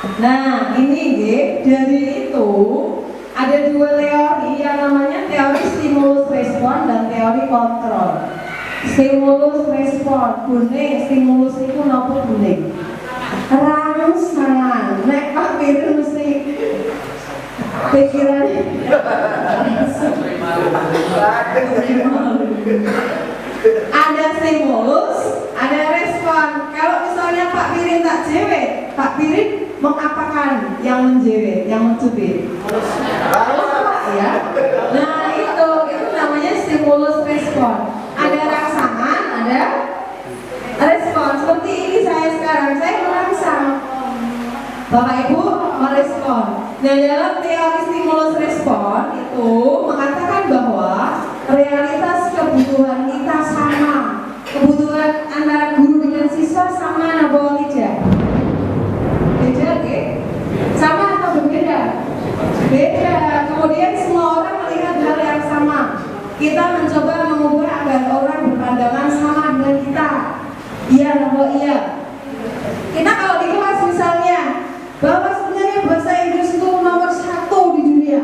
Nah, ini dari itu ada dua teori yang namanya teori stimulus respon dan teori kontrol. Stimulus respon kuning, stimulus itu nopo kuning. Rangsangan, nek Pak Pirin mesti pikiran. Ada stimulus, ada respon. Kalau misalnya Pak Pirin tak jewet, Pak Pirin mengapakan yang menjewet, yang mencubit? Ya. Nah itu namanya stimulus respon. Ada rangsangan, ada respon. Seperti ini saya sekarang, saya merangsang, Bapak Ibu merespon. Nah dalam teori stimulus respon itu mengatakan bahwa realitas kebutuhan kita sama. Kebutuhan antara guru dengan siswa sama atau tidak? Beda, sama atau berbeda? Beda. Kemudian semua orang melihat hal yang sama. Kita mencoba mengubah agar orang berpandangan sama dengan kita. Iya atau iya? Kita kalau di kelas misalnya bahwa sebenarnya bahasa Inggris itu nomor 1 di dunia.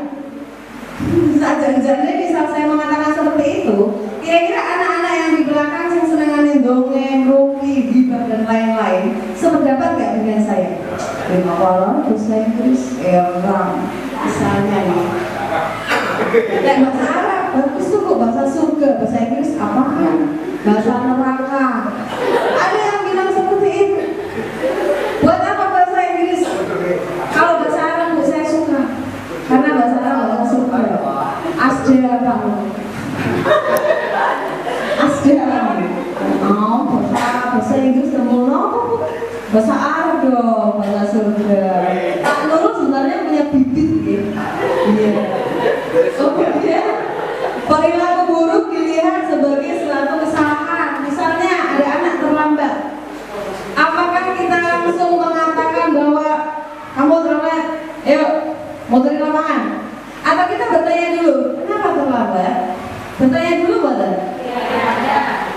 Saat jangan-jangan misal saya mengatakan seperti itu, kira-kira anak-anak yang di belakang yang senangan dongeng, ruki, gibah dan lain-lain sependapat gak dengan saya? Lima kolom bahasa Inggris, orang misalnya nih. Dan bahasa Arab, bagus tuh kok bahasa surga, bahasa Inggris apaan? Bahasa neraka. Ada yang bilang seperti itu. Buat apa bahasa Inggris? Kalau bahasa Arab bu saya suka, karena bahasa Arab bahasa surga. Asda banget. Asda. Oh, bahasa Inggris temuno. Bahasa Arab dong, bahasa surga. Pak Nurul sebenarnya punya bibit gitu. Iya. Kemudian perilaku buruk dilihat sebagai suatu kesalahan. Misalnya ada anak terlambat. Apakah kita langsung mengatakan bahwa kamu terlambat? Ayo, mau dari lapangan? Atau kita bertanya dulu, kenapa terlambat? Bertanya dulu buatan?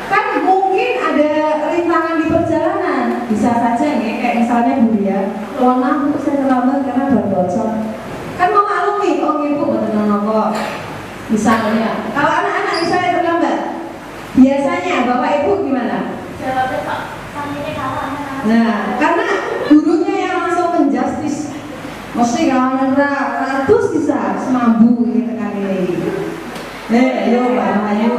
Kan mungkin ada rintangan di perjalanan. Bisa saja nih, kayak misalnya Bu ya, mohon maaf Bu, saya terlambat karena baru bocor. Kan mau maklumi, oh ibu betul kok. Misalnya, kalau anak-anak misalnya terlambat, biasanya bapak ibu gimana? Jawabnya Pak, sampai kalah. Nah, karena gurunya yang langsung menjustis, mesti kalau ratus bisa semambu gitu kan ini. Ayo Pak Ayu,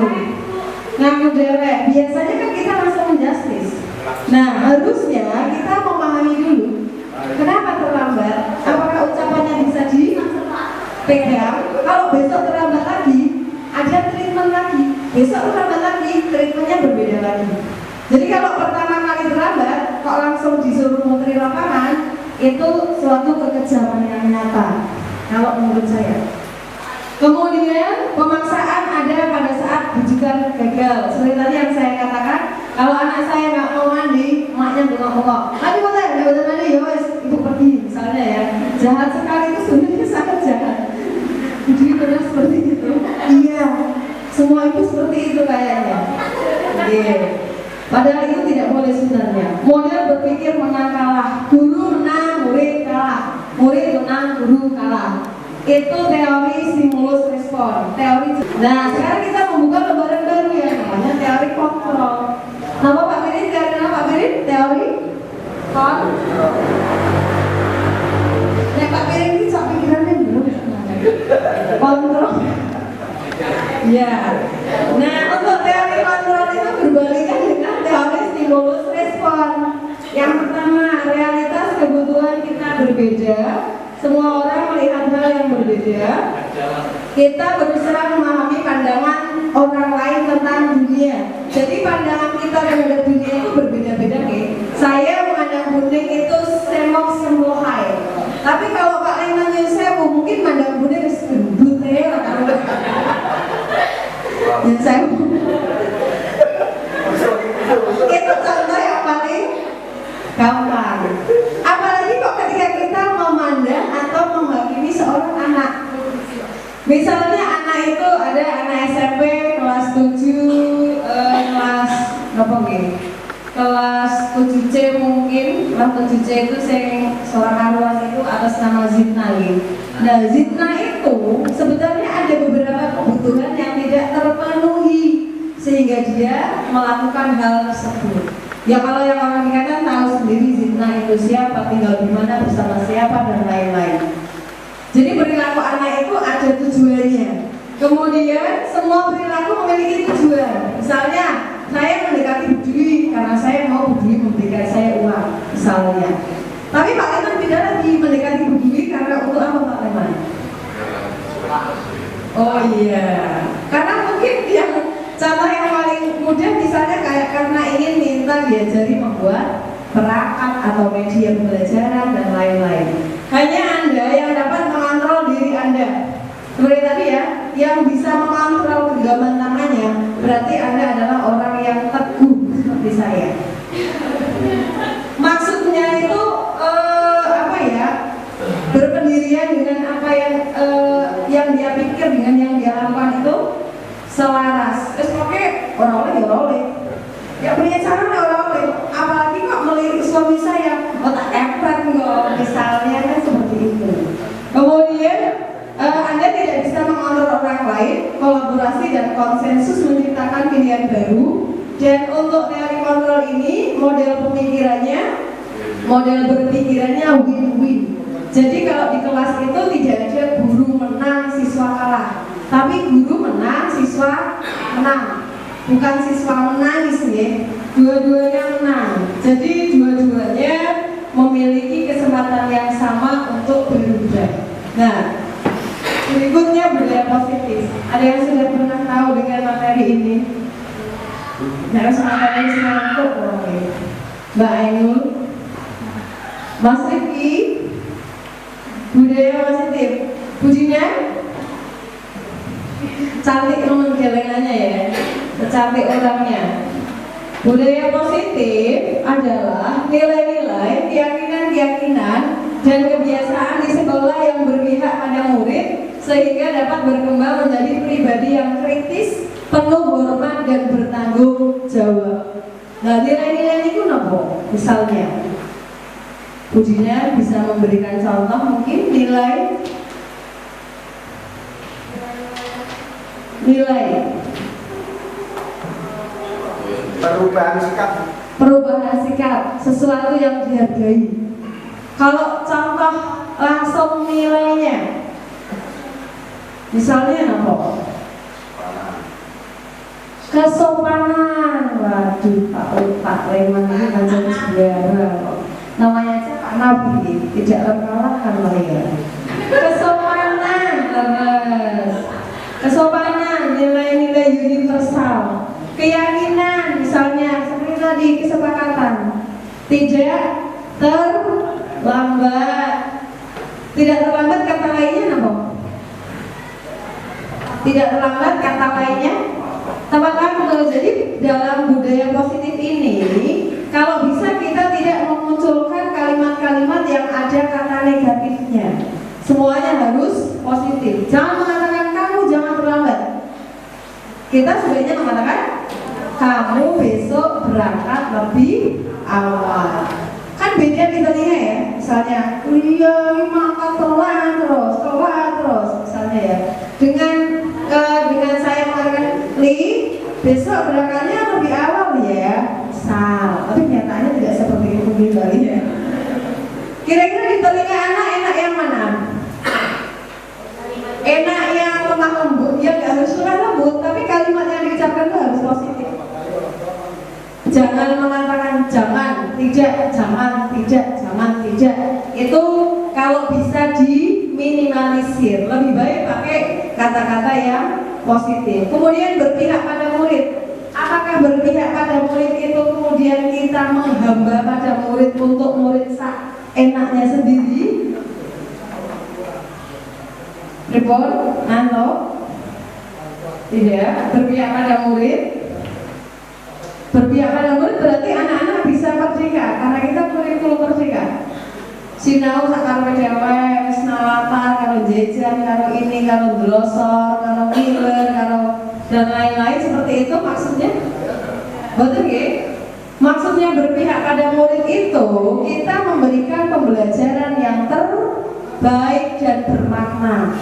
ngaku derek. Biasanya kan kita langsung menjustis. Nah, harusnya kita memahami dulu kenapa terlambat. Apakah ucapannya bisa dipegang? Kalau besok terlambat lagi, ada treatment lagi. Besok terlambat lagi, treatmentnya berbeda lagi. Jadi kalau pertama kali terlambat, kok langsung disuruh muteri lapangan, itu suatu kekejaman yang nyata. Kalau menurut saya. Kemudian pemaksaan ada pada saat bujukan gagal. Seperti tadi yang saya katakan, kalau anak saya nggak mau mandi, emaknya bengok-bengok. Mandi boten, nggak boten mandi, ya wes, ibu pergi misalnya ya. Jahat sekali itu sebenarnya sangat jahat. Jadi benar seperti itu. Iya, semua itu seperti itu kayaknya. Yeah. Padahal itu tidak boleh sebenarnya. Model berpikir menang kalah, guru menang, murid kalah, murid menang, guru kalah. Itu teori stimulus respon. Teori. Nah, sekarang kita membuka lembaran baru ya, namanya teori kontrol. Nama Pak Pirin, teori nama Pak Pirin, teori kontrol. Nah, Pak Pirin ini sok pikirannya dulu. Kontrol. Ya. Nah, untuk teori kontrol itu berbalikan dengan teori stimulus respon. Yang pertama, realitas kebutuhan kita berbeda. Semua orang melihat hal yang berbeda. Kita berusaha memahami pandangan orang lain tentang dunia. Jadi pandangan kita terhadap dunia itu berbeda-beda nih. Saya memandang kuning itu semok semlohai. Tapi kalau Pak Leman Yusef mungkin mandang kuning itu gendut ya. Dan saya itu contoh yang paling gampang. Apalagi kok ketika kita memandang atau menghakimi seorang anak. Misalnya anak itu ada anak SMP kelas 7, kelas apa nih? Kelas 7C mungkin, kelas 7C itu seorang karuan itu atas nama Zidnain. Nah, Zidna itu sebenarnya ada beberapa kebutuhan yang tidak terpenuhi sehingga dia melakukan hal tersebut. Ya kalau yang orang dikatakan tahu sendiri Zidna itu siapa, tinggal di mana, bersama siapa dan lain-lain. Jadi perilaku anak itu ada tujuannya. Kemudian semua perilaku memiliki tujuan. Misalnya saya mendekati Bu Dwi karena saya mau Bu Dwi memberikan saya uang, misalnya. Tapi Pak Leman beda lagi, mendekati Bu Dwi karena untuk apa Pak Leman? Oh iya, karena mungkin yang contoh yang paling mudah misalnya kayak karena ingin minta diajari membuat perangkat atau media pembelajaran dan lain-lain. Hanya Anda yang dapat mengontrol diri Anda. Seperti tadi ya, yang bisa mengontrol genggaman tangannya, berarti Anda adalah orang yang teguh seperti saya. Maksudnya itu apa ya? Berpendirian dengan apa yang dia pikir dengan yang dia lakukan itu selaras. Terus oke, orang oleh. Ya punya cara orang-oleh. Apalagi kok melirik suami saya, otak efek kok, misalnya kan seperti itu. Kemudian Anda tidak bisa mengontrol orang lain, kolaborasi dan konsensus menciptakan pilihan baru. Dan untuk teori kontrol ini, model berpikirannya win-win. Jadi kalau di kelas itu tidak ada guru menang, siswa kalah, tapi guru menang, siswa menang. Bukan siswa menangis ya, dua-duanya menang. Jadi dua-duanya memiliki kesempatan yang sama untuk berubah. Nah, berikutnya budaya positif. Ada yang sudah pernah tahu dengan materi ini? Nah, materi ini untuk Mbak Ainul, Mas Rifki, budaya positif. Pujinya cantik teman gelengannya ya, secantik orangnya. Budaya positif adalah nilai-nilai, keyakinan-keyakinan dan kebiasaan di sekolah yang berpihak pada murid sehingga dapat berkembang menjadi pribadi yang kritis, penuh hormat dan bertanggung jawab. Nah, nilai-nilai itu apa? Misalnya, Pujinya bisa memberikan contoh mungkin nilai perubahan sikap, sesuatu yang dihargai. Kalau contoh langsung nilainya, misalnya apa? Kesopanan. Waduh, Pak Leman ini macam sejarah. Namanya aja Pak Nabi, tidak terkalahkan lah ya. Kesopanan, kesopanan, nilai-nilai universal. Keyakinan, misalnya seperti tadi kesepakatan, tidak terlambat. Tidak terlambat kata lainnya apa? Tidak terlambat kata lainnya tepat waktu. Jadi dalam budaya positif ini, kalau bisa kita tidak memunculkan kalimat-kalimat yang ada kata negatifnya. Semuanya harus positif. Jangan mengatakan kamu jangan terlambat. Kita sebaiknya mengatakan kamu besok berangkat lebih awal. Kan beda di telinga ya. Misalnya kuliah maka telat terus misalnya ya. Dengan saya mengatakan besok berangkatnya lebih awal ya. Tapi kenyataannya tidak seperti itu kali ya. Kira-kira di telinga anak enak yang mana? Enak yang lemah lembut, ya nggak harus lemah lembut, tapi kalimat yang diucapkan itu harus positif. Jangan mengatakan jangan, tidak. Itu kalau bisa diminimalisir. Lebih baik pakai kata-kata yang positif. Kemudian berpihak pada murid. Apakah berpihak pada murid itu kemudian kita menghamba pada murid untuk murid enaknya sendiri? Report? Atau tidak? Berpihak pada murid? Berpihak pada murid berarti anak-anak bisa merdeka karena kita kurikulum merdeka. Sinau sakar dewek, wis nalatar, kalau jajan, kalau ini, kalau glosor, kalau ngiler, kalau dan lain-lain seperti itu maksudnya. Betul ya? Maksudnya berpihak pada murid itu kita memberikan pembelajaran baik dan bermakna.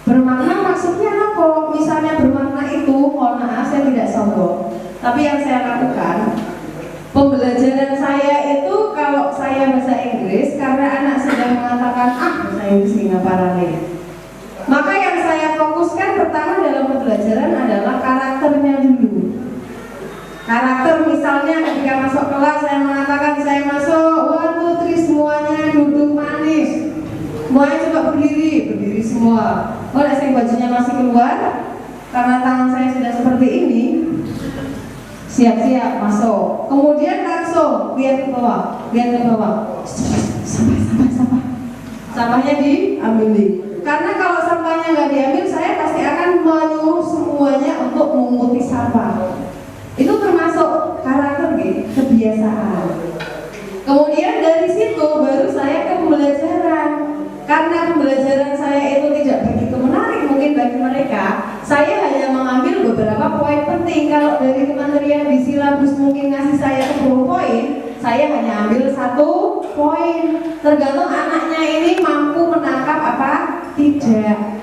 Bermakna maksudnya apa? Misalnya bermakna itu, mohon maaf saya tidak sombong, tapi yang saya lakukan, pembelajaran saya itu kalau saya bahasa Inggris karena anak sudah mengatakan bahasa Inggris nggak paralel. Maka yang saya fokuskan pertama dalam pembelajaran adalah karakternya dulu. Karakter misalnya ketika masuk kelas saya mengatakan saya masuk 1, 2, 3 semuanya duduk manis. Semuanya coba berdiri semua. Oh, saya bajunya masih keluar karena tangan saya sudah seperti ini. Siap-siap masuk. Kemudian langsung lihat ke bawah. Sampah. Sampahnya diambil. Karena kalau sampahnya nggak diambil, saya pasti akan menyuruh semuanya untuk menguti sampah. Itu termasuk karakter gitu, kebiasaan. Kemudian dari situ baru saya ke pembelajaran. Karena pembelajaran saya itu tidak begitu menarik mungkin bagi mereka, saya hanya mengambil beberapa poin penting. Kalau dari kementerian di silabus mungkin ngasih saya 10 poin, saya hanya ambil 1 poin. Tergantung anaknya ini mampu menangkap apa tidak.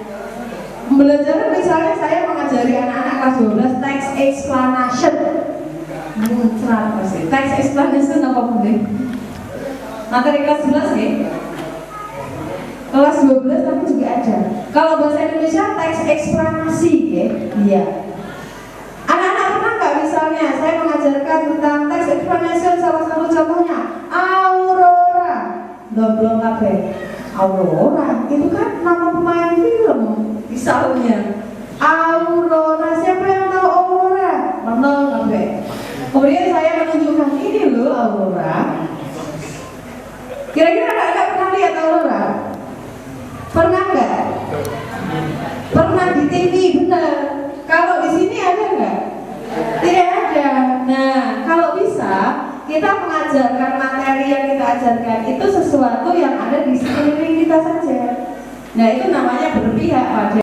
Pembelajaran misalnya saya mengajari anak-anak kelas 12 text explanation. Muncrat pasti. Text explanation apa boleh? Materi kelas 11 ya? Kelas 12 tapi juga ada. Kalau bahasa Indonesia teks eksplanasi ya. Iya. Anak-anak pernah nggak misalnya saya mengajarkan tentang teks explanation, salah satu contohnya Aurora. Belum kabeh. Aurora itu kan nama pemain film misalnya. Aurora, siapa yang tahu Aurora? Belum kabeh. Kemudian saya menunjukkan ini loh Aurora. Kira-kira anak-anak pernah lihat Aurora? Pernah nggak? Pernah di TV, benar. Kalau di sini ada nggak? Tidak ada. Nah, kalau bisa kita mengajarkan materi yang kita ajarkan itu sesuatu yang ada di sekeliling kita saja. Nah, itu namanya berpihak pada